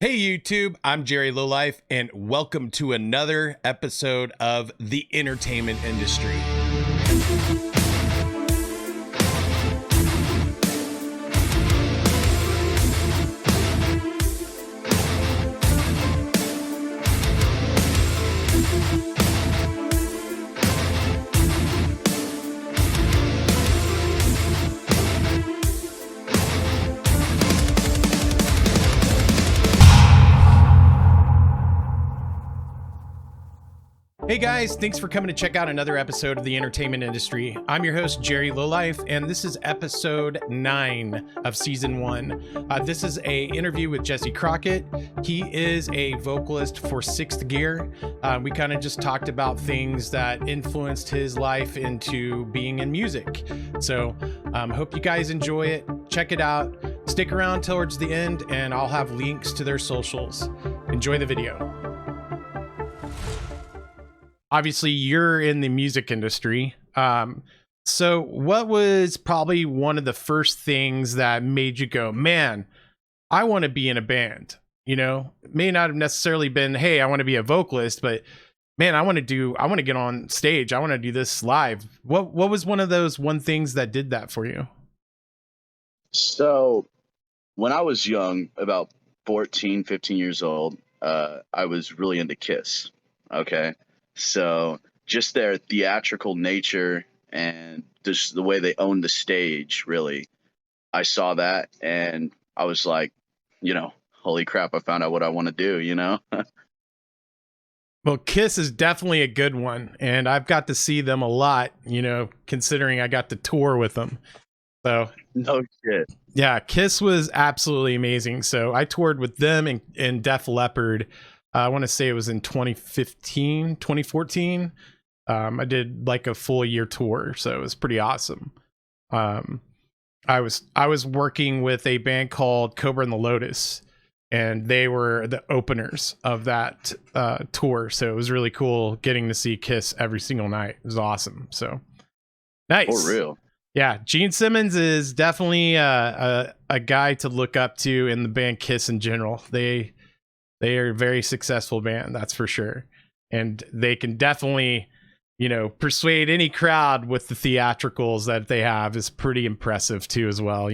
Hey YouTube, I'm Jerry Lowlife, and welcome to another episode of the entertainment industry. Hey guys, thanks for coming to check out another episode of the entertainment industry. I'm your host, Jerry Lowlife, and this is episode 9 of season 1. This is a interview with Jesse Crockett. He is a vocalist for Sixth Gear. We kind of just talked about things that influenced his life into being in music. So hope you guys enjoy it. Check it out. Stick around towards the end, and I'll have links to their socials. Enjoy the video. Obviously, you're in the music industry. So what was probably one of the first things that made you go, man, I want to be in a band? You know, it may not have necessarily been, hey, I want to be a vocalist, but man, I want to get on stage. I want to do this live. What was one of those things that did that for you? So when I was young, about 14, 15 years old, I was really into Kiss. Okay. So just their theatrical nature and just the way they owned the stage, really, I saw that and I was like, holy crap, I found out what I want to do. Well, Kiss is definitely a good one, and I've got to see them a lot, considering I got to tour with them. So No shit. yeah, Kiss was absolutely amazing. So I toured with them and Def Leppard. I want to say it was in 2015, 2014. I did like a full year tour, so it was pretty awesome. I was working with a band called Cobra and the Lotus, and they were the openers of that tour. So it was really cool getting to see Kiss every single night. It was awesome. So nice. For real. Yeah, Gene Simmons is definitely a guy to look up to in the band Kiss in general. They are a very successful band, that's for sure. And they can definitely, persuade any crowd with the theatricals that they have is pretty impressive too as well,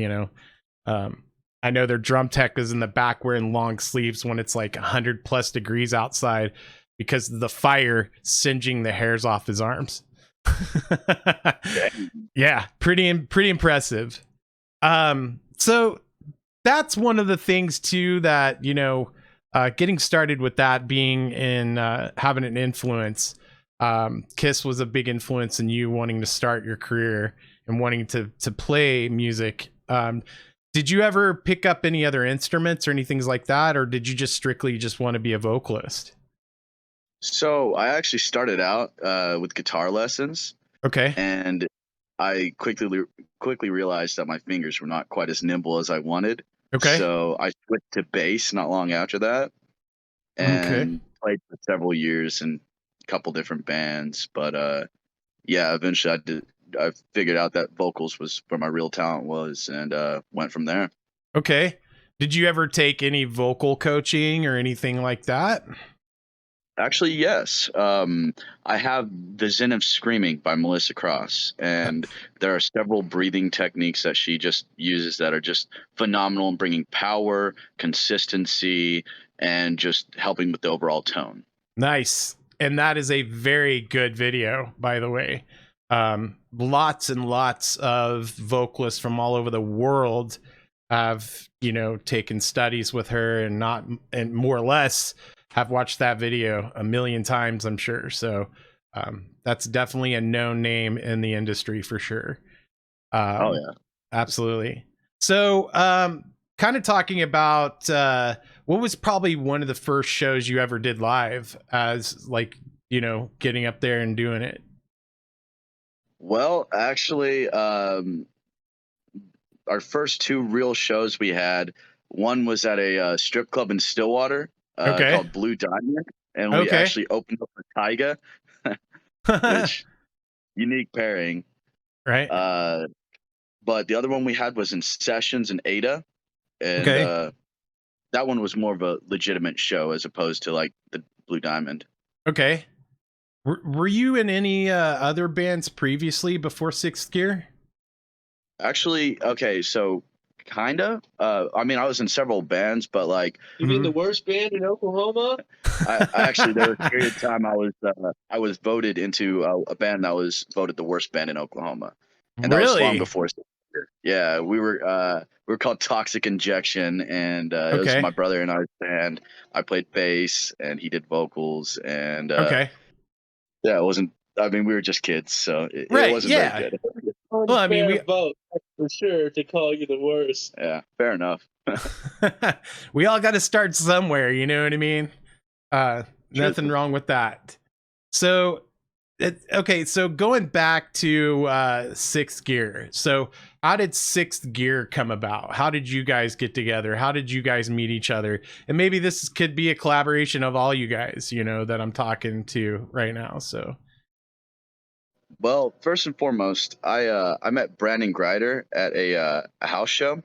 I know their drum tech is in the back wearing long sleeves when it's like 100+ degrees outside because of the fire singeing the hairs off his arms. Yeah, pretty impressive. So that's one of the things too that, getting started with that being in having an influence. Kiss was a big influence in you wanting to start your career and wanting to play music. Did you ever pick up any other instruments or anything like that, or did you just strictly want to be a vocalist? So I actually started out with guitar lessons. Okay. And I quickly realized that my fingers were not quite as nimble as I wanted. Okay. So I switched to bass not long after that, and played for several years in a couple different bands. But yeah, eventually I figured out that vocals was where my real talent was, and went from there. Okay. Did you ever take any vocal coaching or anything like that? Actually, yes. I have The Zen of Screaming by Melissa Cross, and there are several breathing techniques that she just uses that are just phenomenal in bringing power, consistency, and just helping with the overall tone. Nice. And that is a very good video, by the way. Lots and lots of vocalists from all over the world have, taken studies with her and more or less have watched that video a million times, I'm sure. So that's definitely a known name in the industry for sure. Oh yeah, absolutely. So kind of talking about what was probably one of the first shows you ever did live as getting up there and doing it? Well, actually, our first 2 real shows we had, one was at a strip club in Stillwater. Called Blue Diamond, and we actually opened up for Tyga, which unique pairing, right? But the other one we had was in Sessions in Ada, and that one was more of a legitimate show as opposed to like the Blue Diamond. Okay. Were you in any other bands previously before Sixth Gear? Actually, okay, so kinda. I mean, I was in several bands, but like, You mean the worst band in Oklahoma? I actually there was a period of time I was voted into a band that was voted the worst band in Oklahoma, and that was long Really? before. Yeah, we were called Toxic Injection, and it was Okay. my brother and I's band. I played bass, and he did vocals, and Okay. yeah, it wasn't. I mean, we were just kids, so it Right, wasn't yeah. very good. Well, I mean, Unfair vote, that's for sure, to call you the worst. Yeah, fair enough. we all got to start somewhere, you know what I mean? Nothing wrong with that. So, okay, so going back to Sixth Gear. So, how did Sixth Gear come about? How did you guys get together? How did you guys meet each other? And maybe this could be a collaboration of all you guys, you know, that I'm talking to right now. So, Well, first and foremost, I met Brandon Greider at a house show,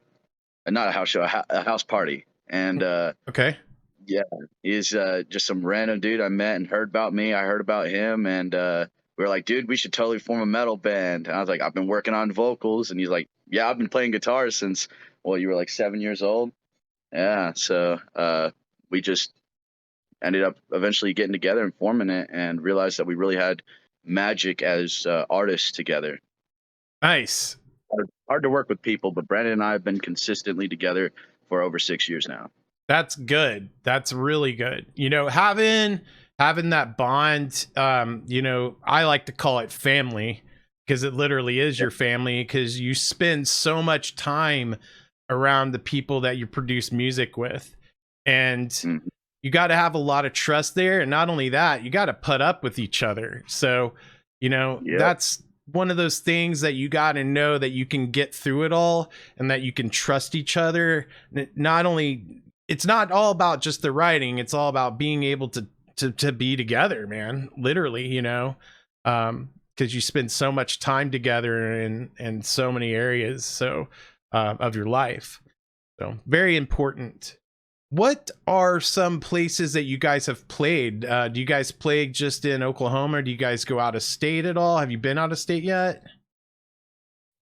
not a house show, a house party, and okay. yeah, he's just some random dude I met and heard about me. I heard about him, and we were like, dude, we should totally form a metal band. And I was like, I've been working on vocals, and he's like, yeah, I've been playing guitar since you were like 7 years old. Yeah, so we just ended up eventually getting together and forming it, and realized that we really had magic as artists together. Nice. Hard to work with people, but Brandon and I have been consistently together for over 6 years now. That's good. That's really good. You know, having that bond, you know, I like to call it family, because it literally is your family, because you spend so much time around the people that you produce music with. And you got to have a lot of trust there. And not only that, you got to put up with each other. So, you know, that's one of those things that you got to know, that you can get through it all and that you can trust each other. Not only, it's not all about just the writing, it's all about being able to be together, man, literally, you know, because you spend so much time together in so many areas of your life. So very important. What are some places that you guys have played? Do you guys play just in Oklahoma, or do you guys go out of state at all? Have you been out of state yet?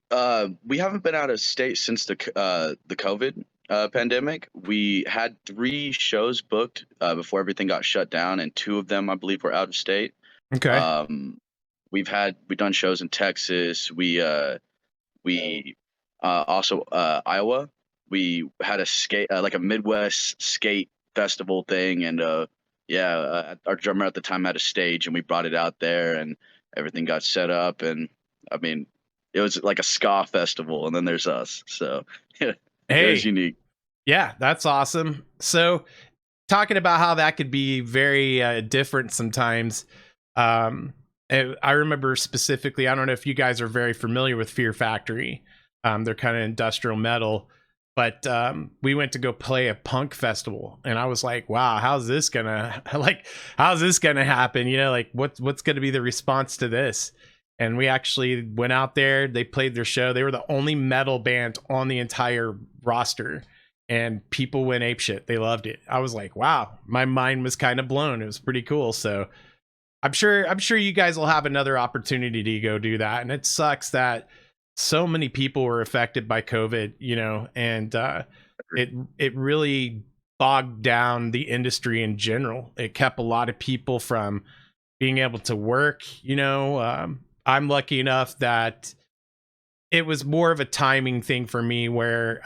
We haven't been out of state since the COVID pandemic. We had 3 shows booked before everything got shut down, and 2 of them, I believe, were out of state. Okay. We've done shows in Texas. We also Iowa. We had a skate like a Midwest skate festival thing, and our drummer at the time had a stage, and we brought it out there, and everything got set up, and I mean, it was like a ska festival, and then there's us. So it was unique. Yeah, that's awesome. So talking about how that could be very different sometimes. I remember specifically, I don't know if you guys are very familiar with Fear Factory. They're kind of industrial metal, but we went to go play a punk festival, and I was like, wow, how's this gonna happen? You know, like what's gonna be the response to this? And we actually went out there, they played their show. They were the only metal band on the entire roster, and people went apeshit. They loved it. I was like, wow, my mind was kind of blown. It was pretty cool. So I'm sure you guys will have another opportunity to go do that. And it sucks that so many people were affected by COVID, you know, and it really bogged down the industry in general. It kept a lot of people from being able to work, you know. I'm lucky enough that it was more of a timing thing for me, where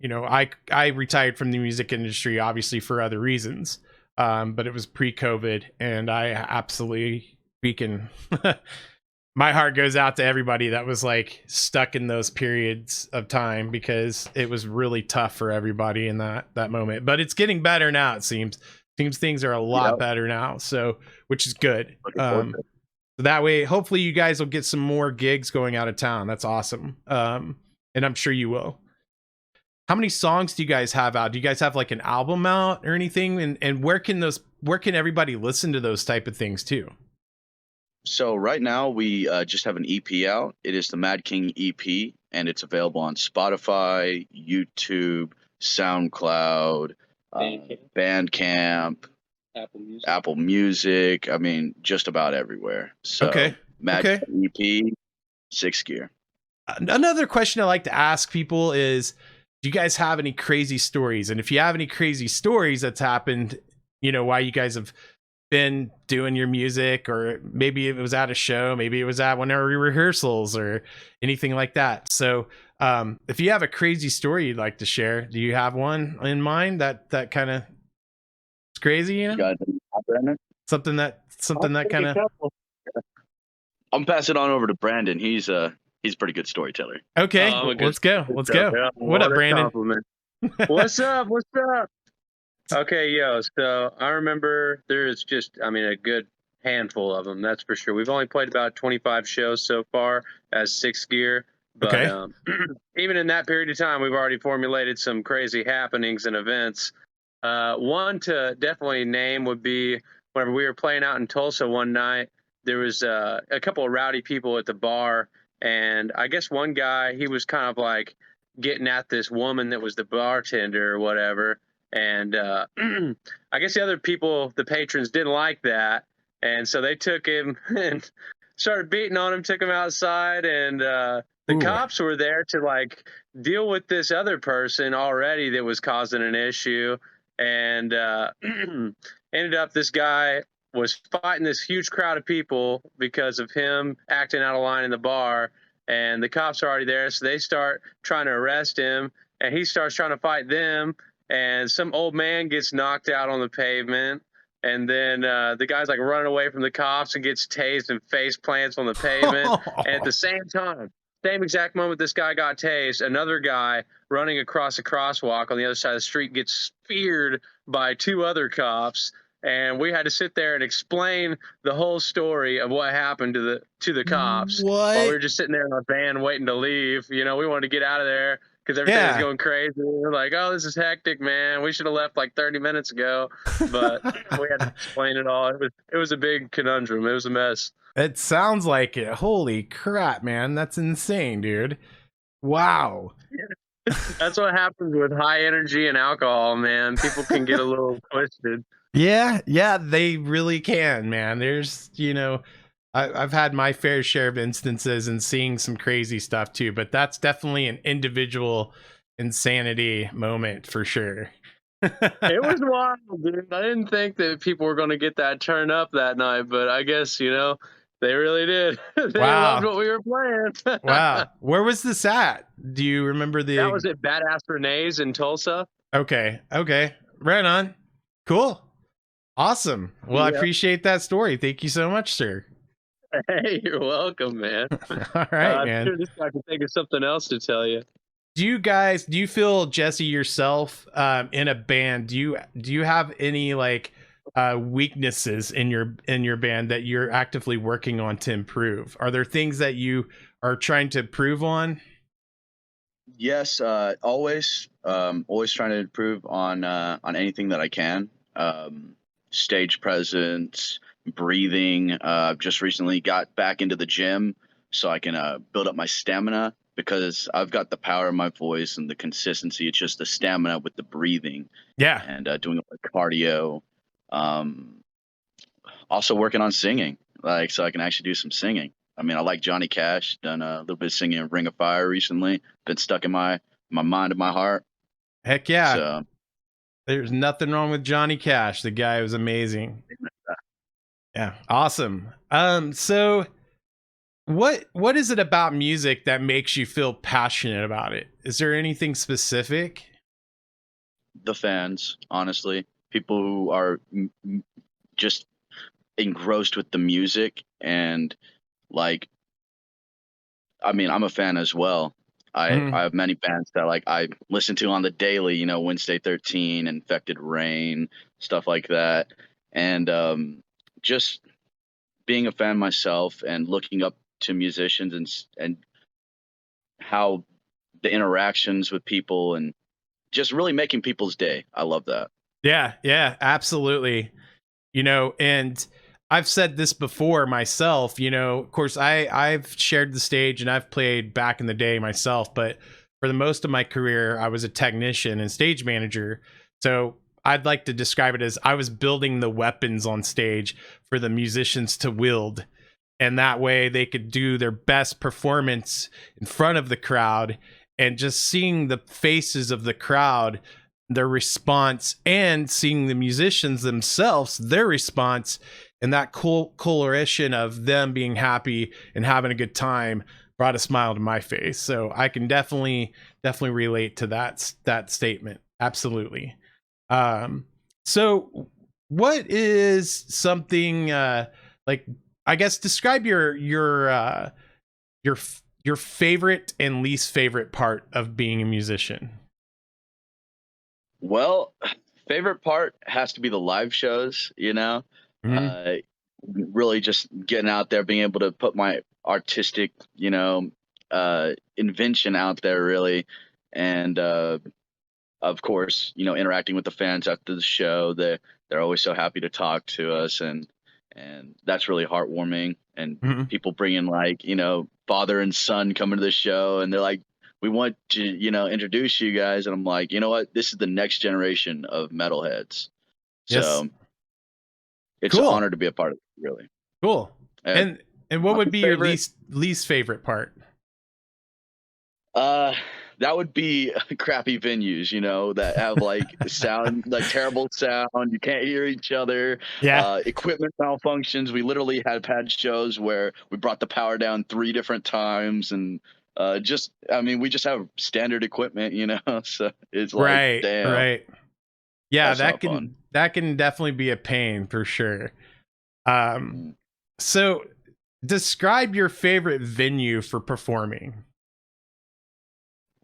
you know, I retired from the music industry, obviously for other reasons, but it was pre-COVID, and I absolutely speaking my heart goes out to everybody that was like stuck in those periods of time, because it was really tough for everybody in that moment. But it's getting better now. It seems things are a lot better now, so which is good. So that way, hopefully you guys will get some more gigs going out of town. That's awesome. And I'm sure you will. How many songs do you guys have out? Do you guys have like an album out or anything? And where can everybody listen to those type of things too? So right now we just have an EP out. It is the Mad King EP, and it's available on Spotify, YouTube, SoundCloud, Bandcamp, Apple Music. I mean, just about everywhere. So Okay. Magic EP, 6th Gear. Another question I like to ask people is, do you guys have any crazy stories? And if you have any crazy stories that's happened, while you guys have been doing your music, or maybe it was at a show, maybe it was at one of your rehearsals or anything like that. So if you have a crazy story you'd like to share, do you have one in mind that kind of is crazy? Something that kind of. I'm passing on over to Brandon. He's a pretty good storyteller. Okay, let's go. Yeah. What up, Brandon? What's up? Okay, so I remember there's just, a good handful of them, that's for sure. We've only played about 25 shows so far as 6th Gear, but even in that period of time, we've already formulated some crazy happenings and events. One to definitely name would be whenever we were playing out in Tulsa one night. There was a couple of rowdy people at the bar, and I guess one guy, he was kind of like getting at this woman that was the bartender or whatever. And I guess the other people, the patrons, didn't like that. And so they took him and started beating on him, took him outside. And the cops were there to like deal with this other person already that was causing an issue. And ended up this guy was fighting this huge crowd of people because of him acting out of line in the bar. And the cops are already there. So they start trying to arrest him, and he starts trying to fight them. And some old man gets knocked out on the pavement. And then the guy's like running away from the cops and gets tased and face plants on the pavement. And at the same time, same exact moment this guy got tased, another guy running across a crosswalk on the other side of the street gets speared by 2 other cops. And we had to sit there and explain the whole story of what happened to the cops. What? While we were just sitting there in our van waiting to leave. We wanted to get out of there because everything was going crazy. We were like, oh, this is hectic, man. We should have left like 30 minutes ago. But we had to explain it all. It was a big conundrum. It was a mess. It sounds like it. Holy crap, man. That's insane, dude. Wow. That's what happens with high energy and alcohol, man. People can get a little twisted. Yeah, they really can, man. There's, I've had my fair share of instances and seeing some crazy stuff too, but that's definitely an individual insanity moment for sure. It was wild, dude. I didn't think that people were going to get that turn up that night, but I guess, they really did. They loved what we were playing. Wow. Where was this at? Do you remember That was at Badass Renee's in Tulsa. Okay. Right on. Cool. Awesome. Well, I appreciate that story. Thank you so much, sir. Hey, you're welcome, man. All right, man. I'm sure this guy can think of something else to tell you. Do you feel, Jesse, yourself in a band, do you have any like weaknesses in your band that you're actively working on to improve? Are there things that you are trying to improve on? Yes, always trying to improve on anything that I can. Stage presence, breathing. Just recently got back into the gym so I can build up my stamina, because I've got the power of my voice and the consistency. It's just the stamina with the breathing. Yeah. And doing cardio. Also working on singing, so I can actually do some singing. I mean, I like Johnny Cash. Done a little bit of singing in Ring of Fire recently. Been stuck in my mind and my heart. Heck yeah. So, there's nothing wrong with Johnny Cash. The guy was amazing. Yeah. Awesome. So what is it about music that makes you feel passionate about it? Is there anything specific? The fans, honestly. People who are just engrossed with the music, and I'm a fan as well. I have many bands that I listen to on the daily, Wednesday 13, Infected Rain, stuff like that. And just being a fan myself and looking up to musicians and how the interactions with people and just really making people's day. I love that. Yeah, absolutely. And I've said this before myself, of course I've shared the stage and I've played back in the day myself, but for the most of my career, I was a technician and stage manager. So I'd like to describe it as I was building the weapons on stage for the musicians to wield. And that way they could do their best performance in front of the crowd, and just seeing the faces of the crowd, their response, and seeing the musicians themselves, their response, and that coloration of them being happy and having a good time brought a smile to my face. So I can definitely relate to that statement. Absolutely. So what is something like, I guess, describe your favorite and least favorite part of being a musician. Well, favorite part has to be the live shows, you know. Mhm. Really just getting out there, being able to put my artistic, invention out there, really. And of course, interacting with the fans after the show. They're always so happy to talk to us, and that's really heartwarming. And Mhm. people bringing, like, father and son coming to the show, and they're like, we want to, introduce you guys. And I'm like, you know what? This is the next generation of metalheads. Yes. So it's an Cool. honor to be a part of it, really. Cool. And what my would be your favorite- least favorite part? That would be crappy venues, that have like sound, like terrible sound. You can't hear each other. Yeah. Equipment malfunctions. We literally had shows where we brought the power down 3 different times, and we just have standard equipment, so it's like, Right. damn, Right. Yeah, that's not fun. that can definitely be a pain for sure. Mm. So describe your favorite venue for performing.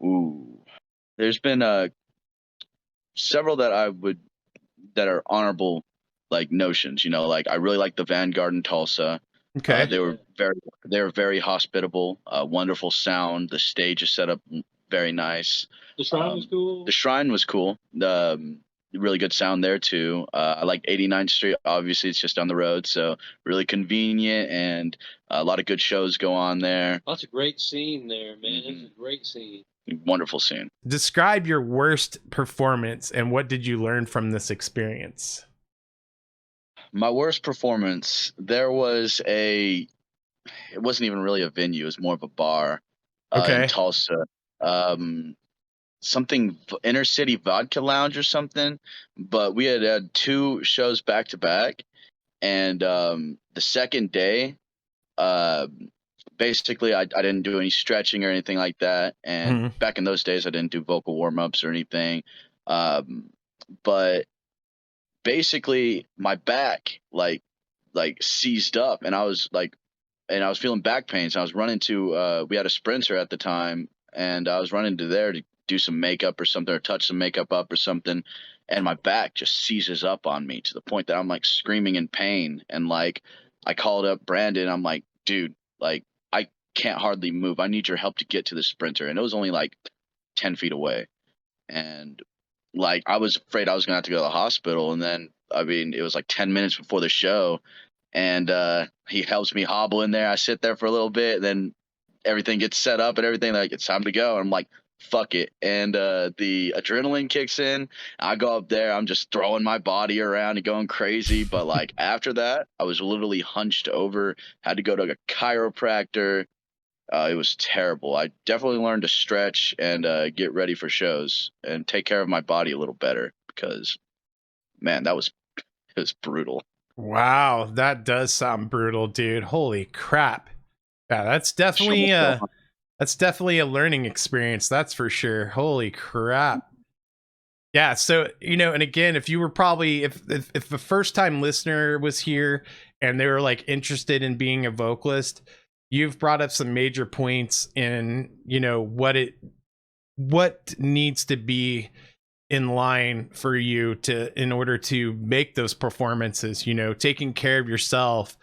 Ooh, there's been several that are honorable, like, notions. Like, I really like the Vanguard in Tulsa. Okay. They were very hospitable, wonderful sound. The stage is set up very nice. The shrine was cool. The shrine was cool. Really good sound there too. I like 89th Street. Obviously, it's just down the road, so really convenient, and a lot of good shows go on there. That's a great scene there, man. Mhm. It's a great scene. Wonderful scene. Describe your worst performance and what did you learn from this experience? My worst performance, it wasn't even really a venue. It was more of a bar Okay. in Tulsa. Something Inner City Vodka Lounge or something. But we had 2 shows back to back, and the second day, basically I didn't do any stretching or anything like that. And Mhm. back in those days, I didn't do vocal warm-ups or anything. But basically my back like seized up, and I was feeling back pains. I was running to we had a Sprinter at the time, and I was running to there to do some makeup or something, or touch some makeup up or something, and my back just seizes up on me to the point that I'm like screaming in pain. And like, I called up Brandon. I'm like, dude, like, I can't hardly move. I need your help to get to the Sprinter. And it was only like 10 feet away. And like, I was afraid I was gonna have to go to the hospital. And then, I mean, it was like 10 minutes before the show, and he helps me hobble in there. I sit there for a little bit, and then everything gets set up and everything, like, it's time to go. And I'm like, fuck it. And the adrenaline kicks in. I go up there, I'm just throwing my body around and going crazy. But like, after that, I was literally hunched over, had to go to a chiropractor. It was terrible. I definitely learned to stretch and get ready for shows and take care of my body a little better, because, man, it was brutal. Wow, that does sound brutal, dude. Holy crap. Yeah, that's definitely a learning experience, that's for sure. Holy crap. Yeah, so, and again, if you were probably if the first time listener was here and they were like interested in being a vocalist, you've brought up some major points in, what needs to be in line for you in order to make those performances, taking care of yourself,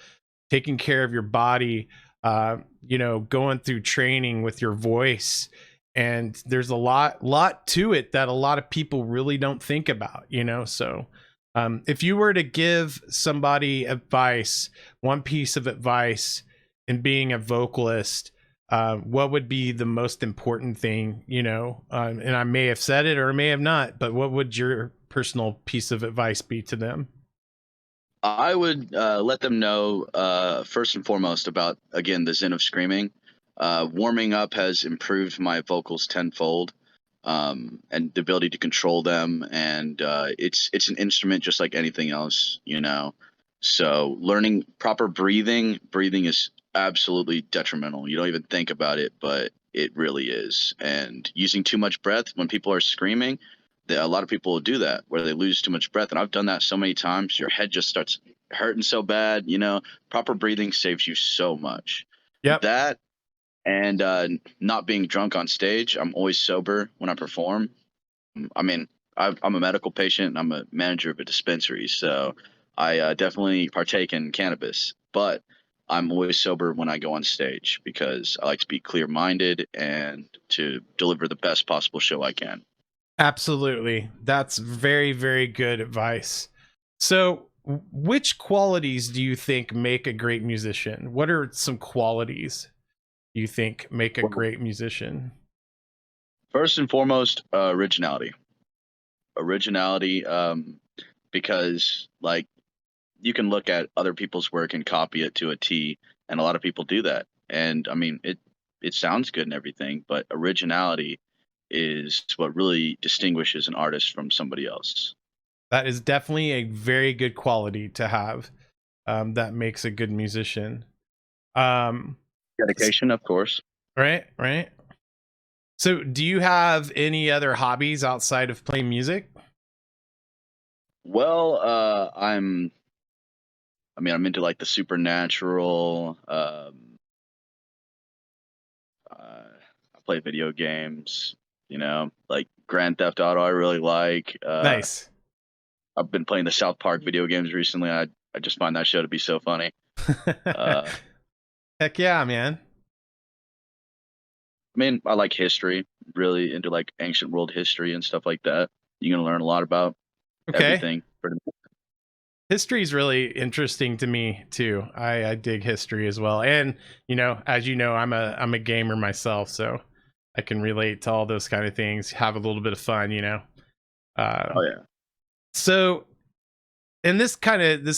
taking care of your body, going through training with your voice. And there's a lot to it that a lot of people really don't think about, so if you were to give somebody advice, one piece of advice in being a vocalist, what would be the most important thing, and I may have said it or may have not, but what would your personal piece of advice be to them? I would let them know first and foremost about, again, the zen of screaming. Warming up has improved my vocals tenfold, and the ability to control them. And it's an instrument just like anything else, So learning proper breathing is absolutely detrimental. You don't even think about it, but it really is. And using too much breath when people are screaming, a lot of people will do that where they lose too much breath. And I've done that so many times. Your head just starts hurting so bad, proper breathing saves you so much. Yep. That and not being drunk on stage. I'm always sober when I perform. I mean, I'm a medical patient and I'm a manager of a dispensary. So I definitely partake in cannabis, but I'm always sober when I go on stage because I like to be clear-minded and to deliver the best possible show I can. Absolutely. That's very, very good advice. So, which qualities do you think make a great musician? What are some qualities you think make a great musician? First and foremost, originality. Because like you can look at other people's work and copy it to a T, and a lot of people do that. And I mean, it sounds good and everything, but originality is what really distinguishes an artist from somebody else. That is definitely a very good quality to have. That makes a good musician. Dedication, of course. Right. So, do you have any other hobbies outside of playing music? Well, I'm into like the supernatural. I play video games, like Grand Theft Auto. I really like. Nice. I've been playing the South Park video games recently. I just find that show to be so funny. Heck yeah, man. I mean, I like history, really into like ancient world history and stuff like that. You're gonna learn a lot about everything. History is really interesting to me too. I dig history as well, and as you know, I'm a gamer myself, so I can relate to all those kind of things. Have a little bit of fun, Oh yeah. So, and this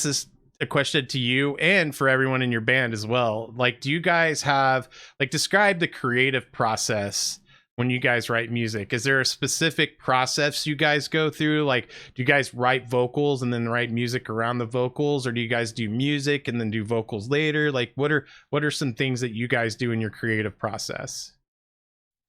is a question to you and for everyone in your band as well. Like, do you guys have describe the creative process when you guys write music? Is there a specific process you guys go through? Like, do you guys write vocals and then write music around the vocals, or do you guys do music and then do vocals later? Like, what are some things that you guys do in your creative process?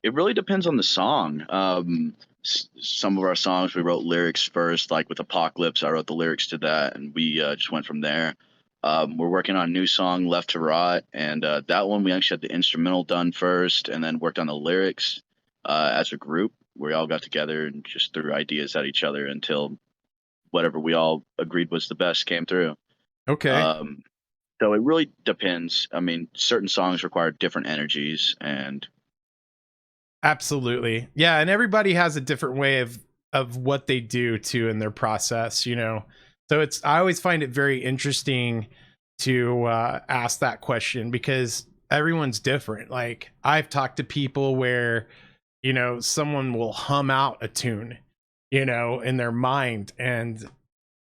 It really depends on the song. Some of our songs we wrote lyrics first, like with Apocalypse. I wrote the lyrics to that, and we just went from there. We're working on a new song, Left to Rot, and that one we actually had the instrumental done first, and then worked on the lyrics as a group. We all got together and just threw ideas at each other until whatever we all agreed was the best came through. Okay. So it really depends. I mean, certain songs require different energies, and absolutely. Yeah, and everybody has a different way of what they do too in their process, So I always find it very interesting to ask that question because everyone's different. Like, I've talked to people where, someone will hum out a tune, in their mind, and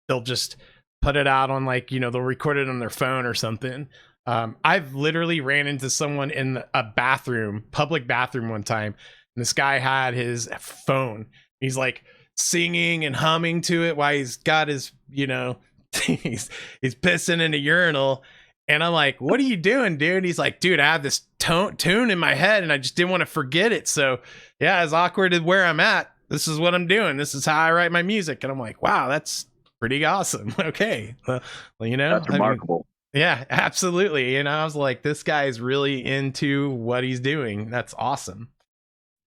they'll just put it out on they'll record it on their phone or something. I've literally ran into someone in a public bathroom one time, and this guy had his phone. He's like singing and humming to it while he's got his, he's pissing in a urinal. And I'm like, what are you doing, dude? He's like, dude, I have this tune in my head and I just didn't want to forget it. So yeah, as awkward as where I'm at, this is what I'm doing. This is how I write my music. And I'm like, wow, that's pretty awesome. Okay. Well, that's remarkable. Yeah, absolutely. I was like, this guy is really into what he's doing. That's awesome.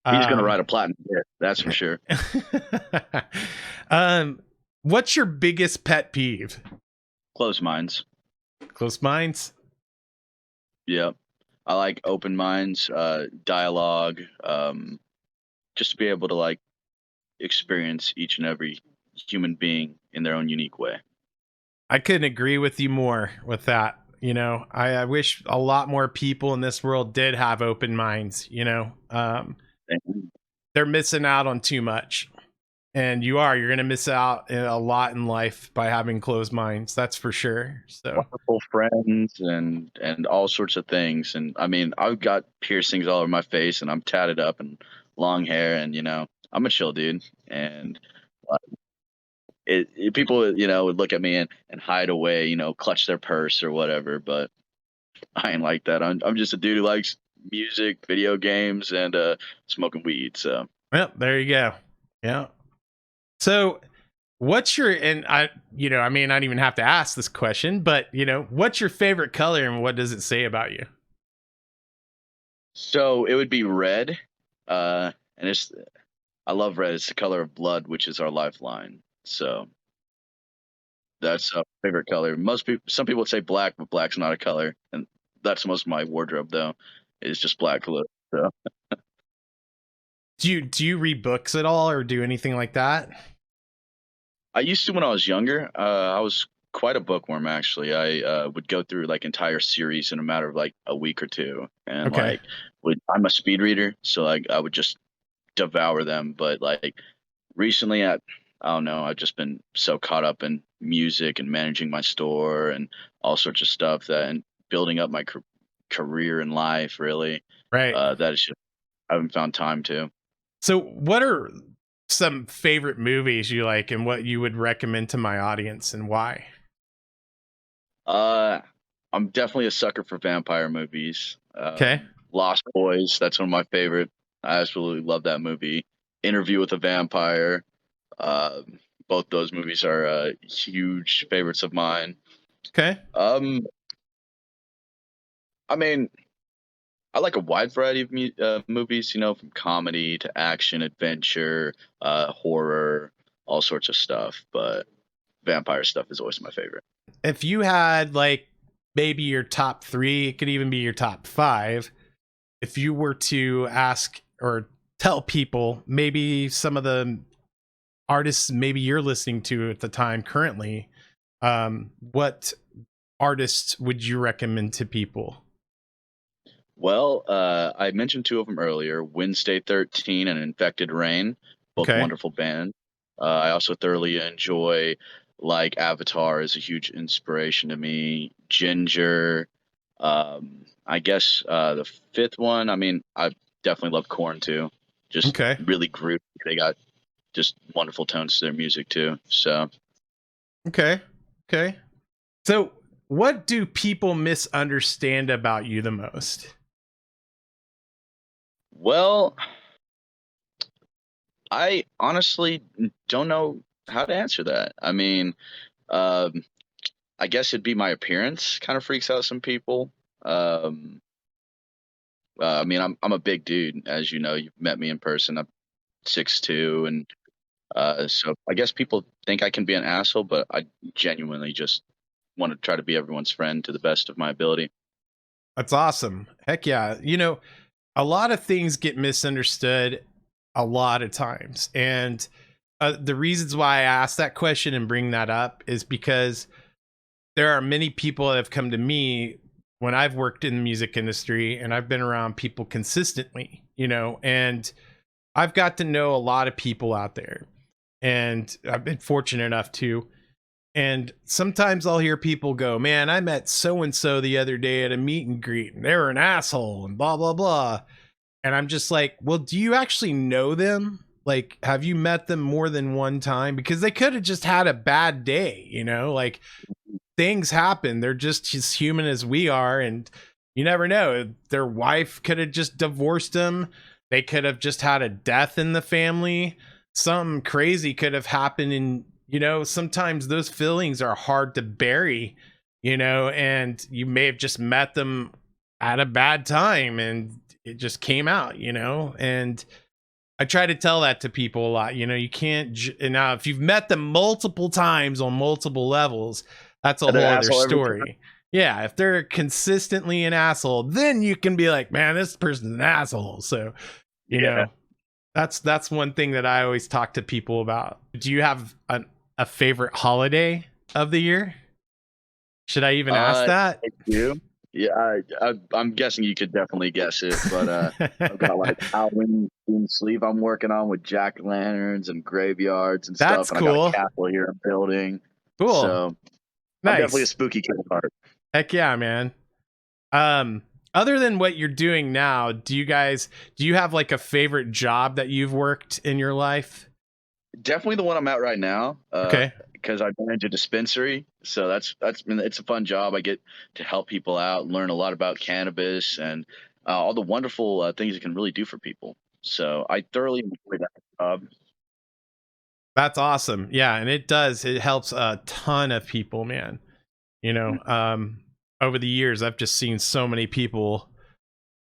He's going to write a platinum hit. That's for sure. What's your biggest pet peeve? Closed minds. Closed minds? Yep. I like open minds, dialogue, just to be able to experience each and every human being in their own unique way. I couldn't agree with you more with that. You know, I wish a lot more people in this world did have open minds. You know, they're missing out on too much. And you're going to miss out a lot in life by having closed minds. That's for sure. So Wonderful friends and all sorts of things. And I mean, I've got piercings all over my face, and I'm tatted up and long hair, and you know, I'm a chill dude. And people, you know, would look at me and hide away, you know, clutch their purse or whatever. But I ain't like that. I'm just a dude who likes music, video games, and smoking weed. So well, there you go. Yeah. So what's your, and I, you know, I may not even have to ask this question, but you know, what's your favorite color and what does it say about you? So it would be red. And I love red. It's the color of blood, which is our lifeline. So that's a favorite color. Some people would say black, but black's not a color. And that's most of my wardrobe though, is just black. So Do you read books at all or do anything like that? I used to when I was younger. I was quite a bookworm actually. I would go through like entire series in a matter of like a week or two, and Okay. I'm a speed reader, so like I would just devour them. But like recently, I don't know. I've just been so caught up in music and managing my store and all sorts of stuff and building up my career in life. Really, Right. that is just I haven't found time to. So what are some favorite movies you like and what you would recommend to my audience and why? I'm definitely a sucker for vampire movies. Okay. Lost Boys, that's one of my favorite. I absolutely love that movie. Interview with a Vampire. Both those movies are huge favorites of mine. Okay. I mean, I like a wide variety of movies, you know, from comedy to action, adventure, horror, all sorts of stuff. But vampire stuff is always my favorite. If you had like maybe your top 3, it could even be your top 5. If you were to ask or tell people maybe some of the artists maybe you're listening to at the time currently, what artists would you recommend to people? Well, I mentioned 2 of them earlier, Wednesday 13 and Infected Rain, both Okay. wonderful bands. I also thoroughly enjoy, like, Avatar is a huge inspiration to me. Ginger, I guess the 5th one, I mean, I definitely love Korn too. Just Okay. really groovy. They got just wonderful tones to their music too. So Okay. So what do people misunderstand about you the most? well, I honestly don't know how to answer that. I mean, um, I guess it'd be my appearance kind of freaks out some people. Um, I mean, I'm a big dude, as you know. You've met me in person. I'm 6'2", and so I guess people think I can be an asshole, but I genuinely just want to try to be everyone's friend to the best of my ability. That's awesome. Heck yeah. You know, a lot of things get misunderstood a lot of times. And the reasons why I ask that question and bring that up is because there are many people that have come to me when I've worked in the music industry and I've been around people consistently, you know, and I've got to know a lot of people out there. And I've been fortunate enough to. And sometimes I'll hear people go, man, I met so and so the other day at a meet and greet and they were an asshole and blah, blah, blah. And I'm just like, well, do you actually know them? Like, have you met them more than one time? Because they could have just had a bad day, you know, like things happen. They're just as human as we are. And you never know. Their wife could have just divorced them. They could have just had a death in the family. Something crazy could have happened. And, you know, sometimes those feelings are hard to bury, you know, and you may have just met them at a bad time and it just came out, you know, and I try to tell that to people a lot. You know, you can't now if you've met them multiple times on multiple levels, that's a whole other story. Yeah, if they're consistently an asshole, then you can be like, man, this person's an asshole. So, you know, that's one thing that I always talk to people about. Do you have a favorite holiday of the year? Should I even ask that? I do. Yeah, I'm guessing you could definitely guess it, but I've got like Halloween theme sleeve I'm working on with jack-o'-lanterns and graveyards and That's stuff, and I got cool. a castle here I'm building. Cool. So I'm definitely a Nice. spooky kid at heart. Heck yeah, man. Other than what you're doing now, do you have like a favorite job that you've worked in your life? Definitely the one I'm at right now. Okay. Because I manage a dispensary, so that's I mean, it's a fun job. I get to help people out, learn a lot about cannabis and all the wonderful things it can really do for people. So I thoroughly enjoy that job. That's awesome. Yeah, and it helps a ton of people, man. You know, over the years I've just seen so many people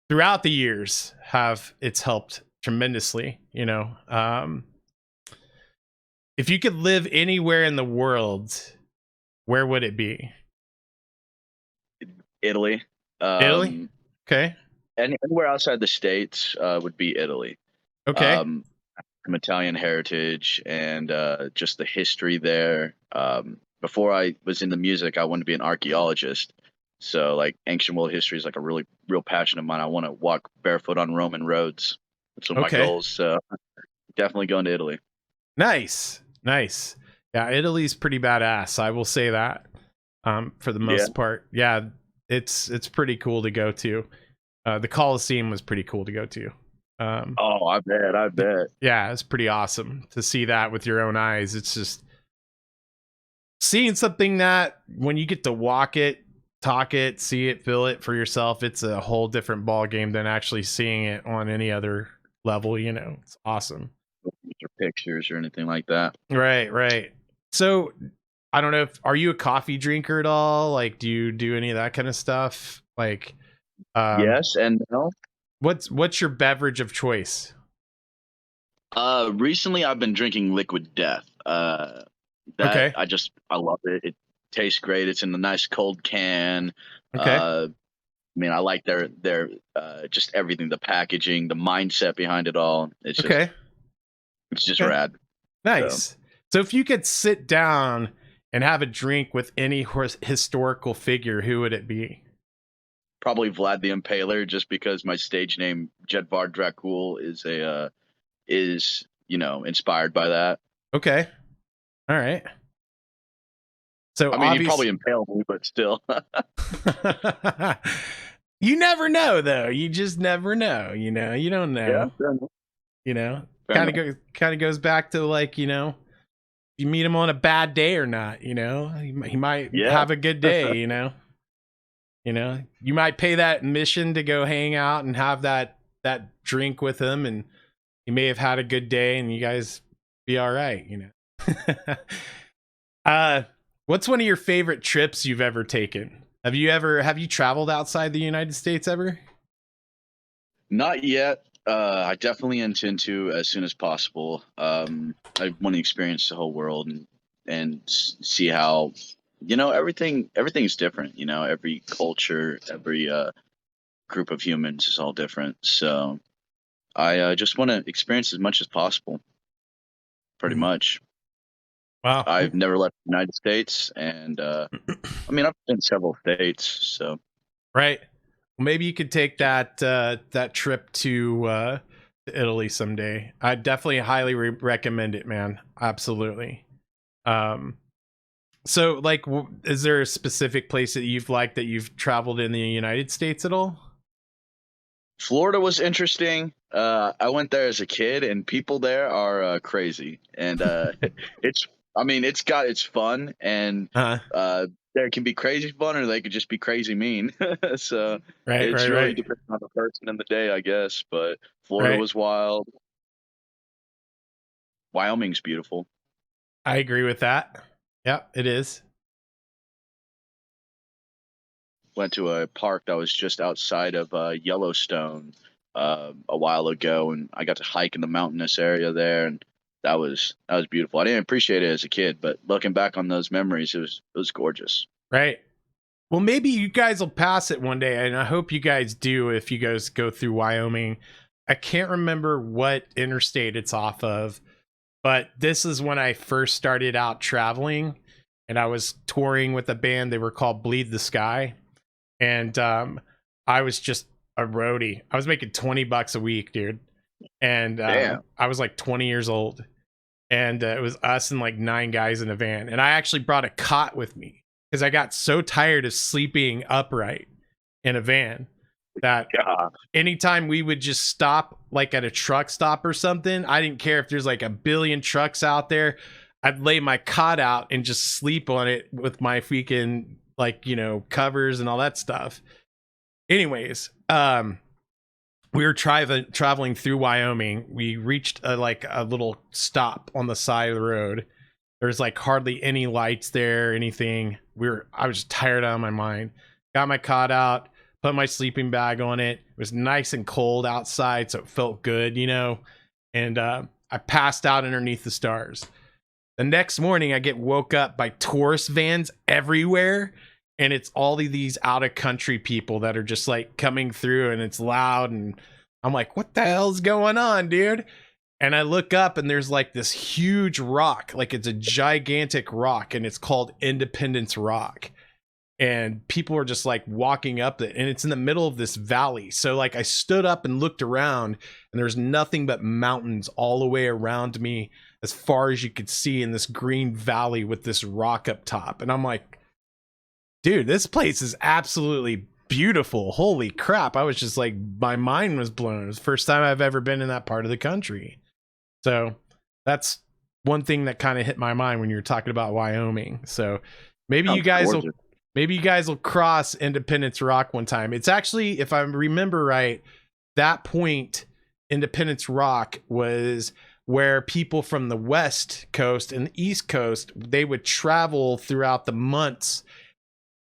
throughout the years it's helped tremendously, you know. If you could live anywhere in the world, where would it be? Italy. Italy? Okay. And anywhere outside the States would be Italy. Okay. From Italian heritage and just the history there. Before I was into music, I wanted to be an archaeologist. So like ancient world history is like a really real passion of mine. I want to walk barefoot on Roman roads. That's one of my goals. So definitely going to Italy. Nice. Yeah, Italy's pretty badass. I will say that. For the most part. Yeah, it's pretty cool to go to. The Colosseum was pretty cool to go to. I bet. Yeah, it's pretty awesome to see that with your own eyes. It's just seeing something that when you get to walk it, talk it, see it, feel it for yourself, it's a whole different ball game than actually seeing it on any other level, you know. It's awesome. Or pictures or anything like that. Right. So I don't know are you a coffee drinker at all? Like, do you do any of that kind of stuff? Like, yes and no. What's your beverage of choice? Recently I've been drinking Liquid Death. Okay. I love it. It tastes great. It's in a nice cold can. Okay. I mean, I like their just everything, the packaging, the mindset behind it all. It's just, okay. It's just rad. Nice. So if you could sit down and have a drink with any historical figure, who would it be? Probably Vlad the Impaler, just because my stage name Jedvar Dracul is inspired by that. Okay. All right. So I mean, you probably impale me, but still. You never know, though. You just never know. You know, you don't know. Yeah, you know, kind of goes back to like, you know, you meet him on a bad day or not. You know, he might have a good day. You know, you might pay that admission to go hang out and have that drink with him, and he may have had a good day, and you guys be all right. You know. What's one of your favorite trips you've ever taken? Have you traveled outside the United States ever? Not yet. I definitely intend to as soon as possible. I want to experience the whole world and see how, everything's different. You know, every culture, every group of humans is all different. So I just want to experience as much as possible. Pretty much. Wow. I've never left the United States, and I mean, I've been in several states. So right. Well, maybe you could take that trip to Italy someday. I definitely highly recommend it, man. Absolutely. So like, is there a specific place that you've traveled in the United States at all? Florida was interesting. I went there as a kid, and people there are crazy, and it's got its fun, and there can be crazy fun, or they could just be crazy mean. So it's really depends on the person and the day, I guess. But Florida was wild. Wyoming's beautiful. I agree with that. Yeah, it is. Went to a park that was just outside of Yellowstone a while ago, and I got to hike in the mountainous area there, and that was beautiful. I didn't appreciate it as a kid, but looking back on those memories, it was gorgeous. Right. Well, maybe you guys will pass it one day, and I hope you guys do if you guys go through Wyoming. I can't remember what interstate it's off of, but this is when I first started out traveling, and I was touring with a band. They were called Bleed the Sky, and I was just a roadie. I was making $20 a week, dude, and Damn. I was like 20 years old, and it was us and like 9 guys in a van, and I actually brought a cot with me because I got so tired of sleeping upright in a van that anytime we would just stop like at a truck stop or something, I didn't care if there's like a billion trucks out there. I'd lay my cot out and just sleep on it with my freaking like, you know, covers and all that stuff. Anyways, we were traveling through Wyoming. We reached a little stop on the side of the road. There's like hardly any lights there, anything. I was tired out of my mind. Got my cot out, put my sleeping bag on it. It was nice and cold outside, so it felt good, you know. And I passed out underneath the stars. The next morning, I get woke up by tourist vans everywhere, and it's all of these out of country people that are just like coming through, and it's loud, and I'm like, what the hell's going on, dude? And I look up, and there's like this huge rock, like it's a gigantic rock, and it's called Independence Rock. And people are just like walking up it, and it's in the middle of this valley. So like I stood up and looked around, and there's nothing but mountains all the way around me as far as you could see in this green valley with this rock up top. And I'm like, dude, this place is absolutely beautiful. Holy crap. I was just like, my mind was blown. It was the first time I've ever been in that part of the country. So that's one thing that kind of hit my mind when you were talking about Wyoming. So maybe you guys will cross Independence Rock one time. It's actually, if I remember right, that point, Independence Rock was where people from the West Coast and the East Coast, they would travel throughout the months,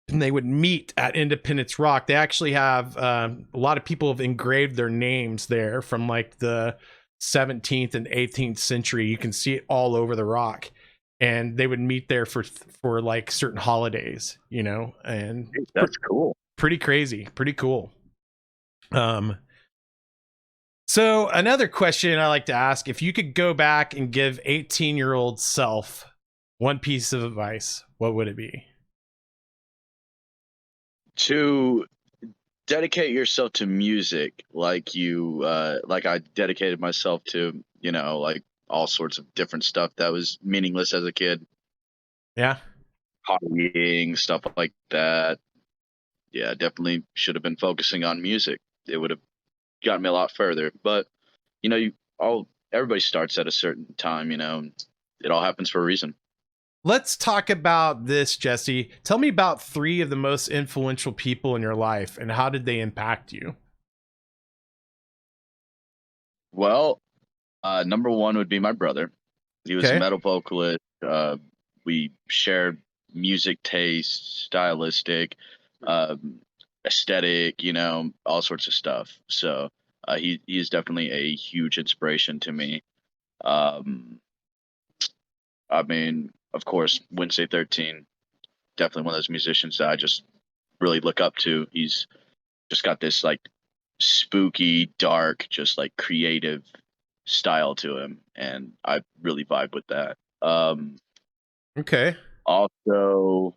and they would meet at Independence Rock. They actually have a lot of people have engraved their names there from like the 17th and 18th century. You can see it all over the rock. And they would meet there for like certain holidays, you know, and That's cool. Pretty crazy, pretty cool. So another question I like to ask, if you could go back and give 18-year-old self one piece of advice, what would it be? To dedicate yourself to music like I dedicated myself to, you know, like all sorts of different stuff that was meaningless as a kid. Yeah. Partying, stuff like that. Yeah, definitely should have been focusing on music. It would have gotten me a lot further. But, you know, everybody starts at a certain time, you know, it all happens for a reason. Let's talk about this, Jesse. Tell me about 3 of the most influential people in your life, and how did they impact you? Well, number 1 would be my brother. He was a metal vocalist. We shared music taste, stylistic, aesthetic, you know, all sorts of stuff. So he is definitely a huge inspiration to me. I mean, of course, Wednesday 13, definitely one of those musicians that I just really look up to. He's just got this like spooky, dark, just like creative style to him, and I really vibe with that. Okay. Also,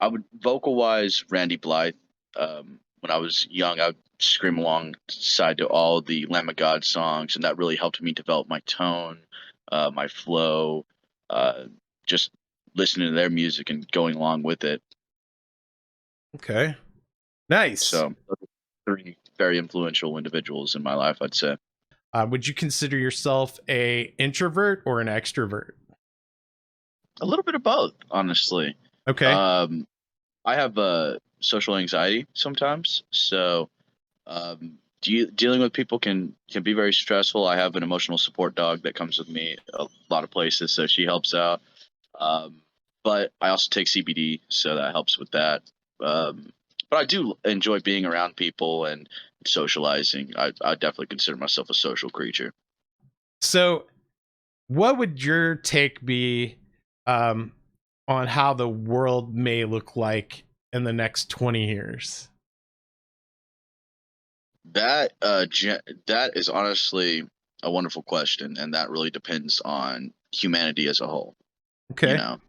I would vocal wise Randy Blythe. When I was young, I would scream alongside to all the Lamb of God songs, and that really helped me develop my tone, my flow, just listening to their music and going along with it. Okay. Nice. So, 3 very influential individuals in my life, I'd say. Would you consider yourself a introvert or an extrovert? A little bit of both, honestly. Okay. I have social anxiety sometimes, so dealing with people can be very stressful. I have an emotional support dog that comes with me a lot of places, so she helps out. But I also take CBD, so that helps with that. But I do enjoy being around people and socializing. I definitely consider myself a social creature. So what would your take be on how the world may look like in the next 20 years? That is honestly a wonderful question, and that really depends on humanity as a whole. Okay. You know,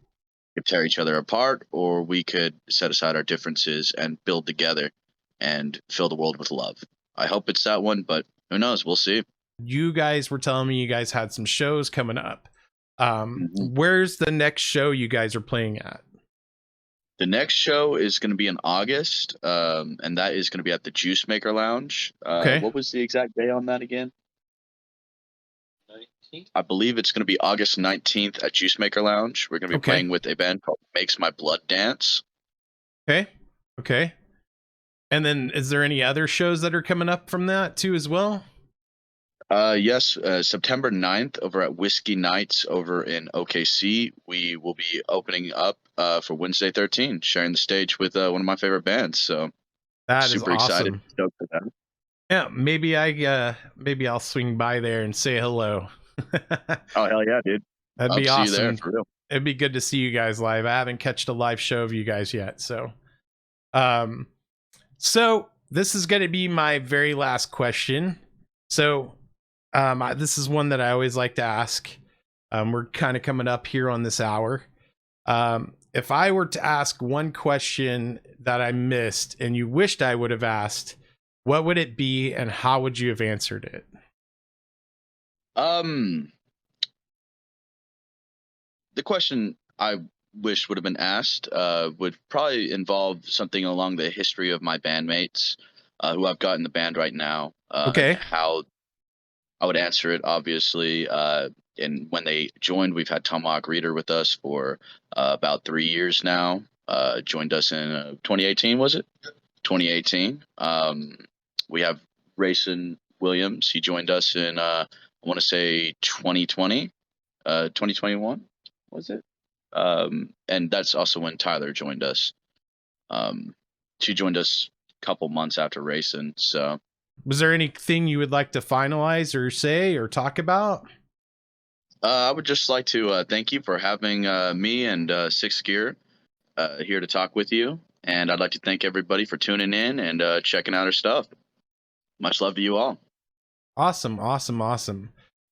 could tear each other apart, or we could set aside our differences and build together and fill the world with love. I hope it's that one, but who knows? We'll see. You guys were telling me you guys had some shows coming up. Mhm. Where's the next show you guys are playing at? The next show is going to be in August, and that is going to be at the Juice Maker Lounge. Okay. What was the exact day on that again? 19th? I believe it's going to be August 19th at Juice Maker Lounge. We're going to be Okay. playing with a band called Makes My Blood Dance. Okay. And then is there any other shows that are coming up from that too as well? Yes, September 9th over at Whiskey Nights over in OKC. We will be opening up for Wednesday 13, sharing the stage with one of my favorite bands. So That is super excited. awesome. Stoked for that. Yeah, maybe I'll swing by there and say hello. Oh, hell yeah, dude. That'd I'll be see awesome. you there for real. It'd be good to see you guys live. I haven't catched a live show of you guys yet, so so this is going to be my very last question. So this is one that I always like to ask. We're kind of coming up here on this hour. If I were to ask one question that I missed and you wished I would have asked, what would it be and how would you have answered it? The question I wish would have been asked would probably involve something along the history of my bandmates who I've got in the band right now. Okay. How I would answer it, obviously. And when they joined, we've had Tomahawk Reader with us for about 3 years now. Joined us in 2018, was it? 2018. We have Rayson Williams. He joined us in, I want to say 2020, 2021, was it? And that's also when Tyler joined us. She joined us a couple months after Rayson. So, Was there anything you would like to finalize or say or talk about? I would just like to thank you for having me and Sixth Gear here to talk with you. And I'd like to thank everybody for tuning in and checking out our stuff. Much love to you all. Awesome.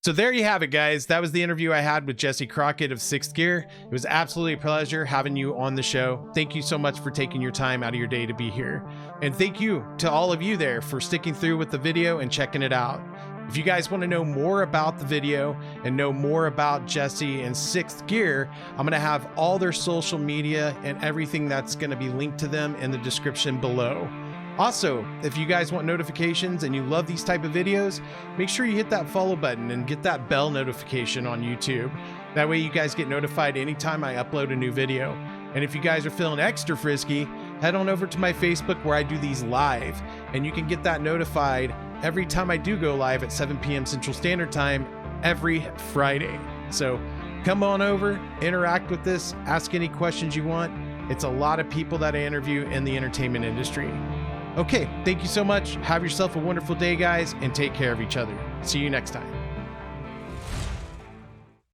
So there you have it, guys. That was the interview I had with Jesse Crockett of Sixth Gear. It was absolutely a pleasure having you on the show. Thank you so much for taking your time out of your day to be here. And thank you to all of you there for sticking through with the video and checking it out. If you guys want to know more about the video and know more about Jesse and Sixth Gear, I'm going to have all their social media and everything that's going to be linked to them in the description below. Also, if you guys want notifications and you love these type of videos, make sure you hit that follow button and get that bell notification on YouTube. That way you guys get notified anytime I upload a new video. And if you guys are feeling extra frisky, head on over to my Facebook where I do these live, and you can get that notified every time I do go live at 7 p.m. Central Standard Time every Friday. So come on over, interact with this, ask any questions you want. It's a lot of people that I interview in the entertainment industry. Okay, thank you so much. Have yourself a wonderful day, guys, and take care of each other. See you next time.